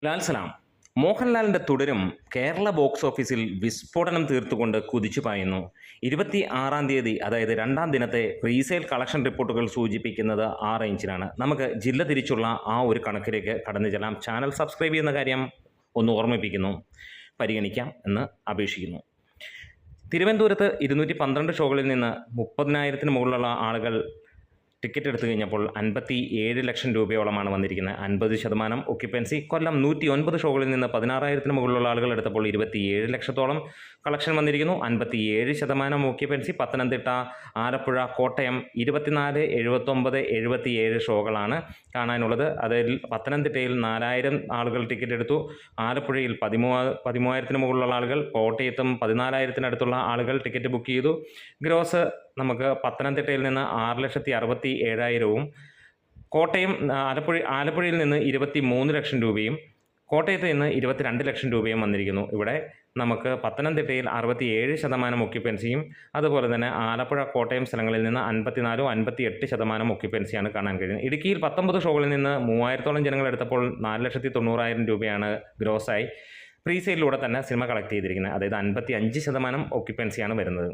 ലാൽ സലാം മോഹൻലാലിൻ്റെ തുടരും കേരള ബോക്സ് ഓഫീസിൽ വിസ്ഫോടനം തീർത്തുകൊണ്ട് കുതിച്ചു പായുന്നു. 26-ാം തീയതി, അതായത് രണ്ടാം ദിനത്തെ പ്രീസെയിൽ കളക്ഷൻ റിപ്പോർട്ടുകൾ സൂചിപ്പിക്കുന്നത് ആ റേഞ്ചിലാണ്. നമുക്ക് ജില്ല തിരിച്ചുള്ള ആ ഒരു കണക്കിലേക്ക് കടന്നു ചെല്ലാം. ചാനൽ സബ്സ്ക്രൈബ് ചെയ്യുന്ന കാര്യം ഒന്ന് ഓർമ്മിപ്പിക്കുന്നു, പരിഗണിക്കാം എന്ന് അപേക്ഷിക്കുന്നു. തിരുവനന്തപുരത്ത് 212 ഷോകളിൽ നിന്ന് 30,000-ന് മുകളിലുള്ള ആളുകൾ ടിക്കറ്റ് എടുത്തു കഴിഞ്ഞപ്പോൾ 57 ലക്ഷം രൂപയോളമാണ് വന്നിരിക്കുന്നത്. 50% ഒക്യുപ്പൻസി. കൊല്ലം 109 ഷോകളിൽ നിന്ന് 16,000-ന് മുകളിലുള്ള ആളുകൾ എടുത്തപ്പോൾ 27 ലക്ഷത്തോളം കളക്ഷൻ വന്നിരിക്കുന്നു. 57% ഒക്യുപ്പൻസി. പത്തനംതിട്ട, ആലപ്പുഴ, കോട്ടയം 24, 79, 77 ഷോകളാണ് കാണാനുള്ളത്. അതിൽ പത്തനംതിട്ടയിൽ 4,000 ആളുകൾ ടിക്കറ്റ് എടുത്തു. ആലപ്പുഴയിൽ 13,000-ന് മുകളിലുള്ള ആളുകൾ, കോട്ടയത്തും 14,000-നടുത്തുള്ള ആളുകൾ ടിക്കറ്റ് ബുക്ക് ചെയ്തു. ഗ്രോസ് നമുക്ക് പത്തനംതിട്ടയിൽ നിന്ന് 6,67,000-ഉം കോട്ടയം ആലപ്പുഴയിൽ നിന്ന് 23 ലക്ഷം രൂപയും കോട്ടയത്ത് നിന്ന് 22 ലക്ഷം രൂപയും വന്നിരിക്കുന്നു. ഇവിടെ നമുക്ക് പത്തനംതിട്ടയിൽ 67% ഒക്യുപ്പൻസിയും അതുപോലെ തന്നെ ആലപ്പുഴ, കോട്ടയം സ്ഥലങ്ങളിൽ നിന്ന് 54, 58% ഒക്യുപ്പൻസിയാണ് കാണാൻ കഴിയുന്നത്. ഇടുക്കിയിൽ 19 ഷോകളിൽ നിന്ന് 3,000-ഓളം ജനങ്ങൾ എടുത്തപ്പോൾ 4,90,000 രൂപയാണ് ഗ്രോസായി പ്രീസെയിലൂടെ തന്നെ സിനിമ കളക്ട് ചെയ്തിരിക്കുന്നത്. അതായത് 55% ഒക്യുപ്പൻസിയാണ് വരുന്നത്.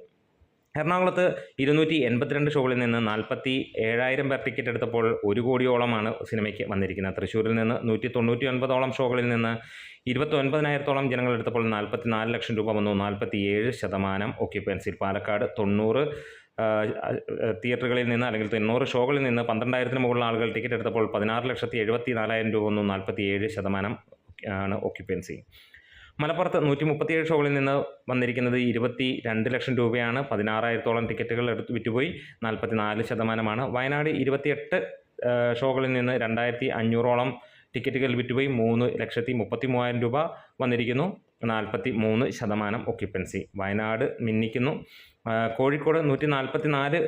എറണാകുളത്ത് 282 ഷോകളിൽ നിന്ന് 47,000 പേർ ടിക്കറ്റ് എടുത്തപ്പോൾ 1 കോടിയോളമാണ് സിനിമയ്ക്ക് വന്നിരിക്കുന്നത്. തൃശ്ശൂരിൽ നിന്ന് 199ഓളം ഷോകളിൽ നിന്ന് 29,000-ഓളം ജനങ്ങൾ എടുത്തപ്പോൾ 44 ലക്ഷം രൂപ വന്നു. 47% ഒക്യുപ്പൻസിൽ. പാലക്കാട് 90 തിയേറ്ററുകളിൽ നിന്ന് അല്ലെങ്കിൽ 90 ഷോകളിൽ നിന്ന് 12,000-ന് മുകളിലുള്ള ആളുകൾ ടിക്കറ്റ് എടുത്തപ്പോൾ 16,74,000 രൂപ വന്നു. 47% ആണ് ഒക്യുപ്പൻസി. മലപ്പുറത്ത് 137 ഷോകളിൽ നിന്ന് വന്നിരിക്കുന്നത് 22 ലക്ഷം രൂപയാണ്. 16,000-ഓളം ടിക്കറ്റുകൾ വിറ്റുപോയി. 44%. വയനാട് 28 ഷോകളിൽ നിന്ന് 2,500-ഓളം ടിക്കറ്റുകൾ വിറ്റുപോയി. 3,33,000 രൂപ വന്നിരിക്കുന്നു. 43% ഒക്യുപ്പൻസി. വയനാട് മിന്നിക്കുന്നു. കോഴിക്കോട് 144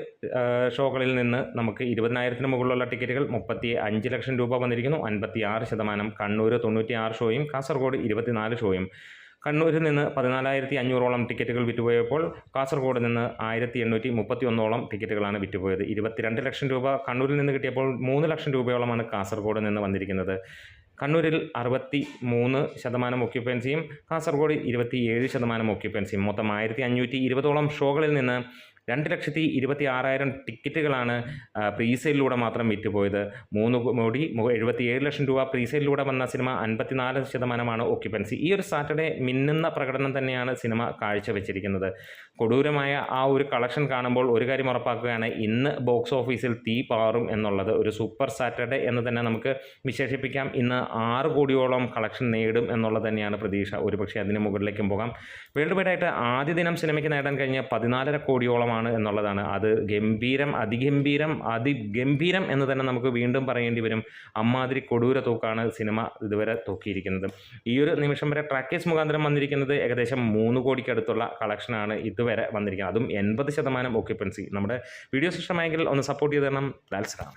ഷോകളിൽ നിന്ന് നമുക്ക് 20,000-ന് മുകളിലുള്ള ടിക്കറ്റുകൾ 35 ലക്ഷം രൂപ വന്നിരിക്കുന്നു. 56%. കണ്ണൂർ 96 ഷോയും കാസർഗോഡ് 24 ഷോയും. കണ്ണൂരിൽ നിന്ന് 14,500-ഓളം ടിക്കറ്റുകൾ വിറ്റുപോയപ്പോൾ കാസർഗോഡ് നിന്ന് 1,831-ഓളം ടിക്കറ്റുകളാണ് വിറ്റുപോയത്. 22 ലക്ഷം രൂപ കണ്ണൂരിൽ നിന്ന് കിട്ടിയപ്പോൾ 3 ലക്ഷം രൂപയോളമാണ് കാസർഗോഡ് നിന്ന് വന്നിരിക്കുന്നത്. കണ്ണൂരിൽ 63% ഒക്യുപ്പൻസിയും കാസർഗോഡ് 27% ഒക്യുപ്പൻസിയും. മൊത്തം 1,520-ഓളം ഷോകളിൽ നിന്ന് 2,26,000 ടിക്കറ്റുകളാണ് പ്രീസെയിലൂടെ മാത്രം വിറ്റുപോയത്. 3,77 ലക്ഷം രൂപ പ്രീസെയിലൂടെ വന്ന സിനിമ 54% ഒക്യുപ്പൻസി. ഈ ഒരു സാറ്റർഡേ മിന്നുന്ന പ്രകടനം തന്നെയാണ് സിനിമ കാഴ്ചവെച്ചിരിക്കുന്നത്. കൊടൂരമായ ആ ഒരു കളക്ഷൻ കാണുമ്പോൾ ഒരു കാര്യം ഉറപ്പാക്കുകയാണ്, ഇന്ന് ബോക്സ് ഓഫീസിൽ തീ പാറും എന്നുള്ളത്. ഒരു സൂപ്പർ സാറ്റർഡേ എന്ന് തന്നെ നമുക്ക് വിശേഷിപ്പിക്കാം. ഇന്ന് 6 കോടിയോളം കളക്ഷൻ നേടും എന്നുള്ളത് തന്നെയാണ് പ്രതീക്ഷ. ഒരുപക്ഷെ അതിന് മുകളിലേക്കും പോകാം. വേൾഡ് വൈഡായിട്ട് ആദ്യ ദിനം സിനിമയ്ക്ക് നേടാൻ കഴിഞ്ഞ 14.5 കോടിയോളം എന്നുള്ളതാണ്. അത് അതിഗംഭീരം എന്ന് തന്നെ നമുക്ക് വീണ്ടും പറയേണ്ടി വരും. അമ്മാതിരി കൊടൂര തൂക്കാണ് സിനിമ ഇതുവരെ തൂക്കിയിരിക്കുന്നത്. ഈ ഒരു നിമിഷം വരെ ട്രാക്കേഴ്സ് മുഖാന്തരം വന്നിരിക്കുന്നത് ഏകദേശം 3 കോടിക്കടുത്തുള്ള കളക്ഷനാണ് ഇതുവരെ വന്നിരിക്കുന്നത്. അതും 80% ഒക്യുപ്പൻസി. നമ്മുടെ വീഡിയോസ് ഇഷ്ടമായെങ്കിൽ ഒന്ന് സപ്പോർട്ട് ചെയ്ത് തരണം. ലാൽ സലാം.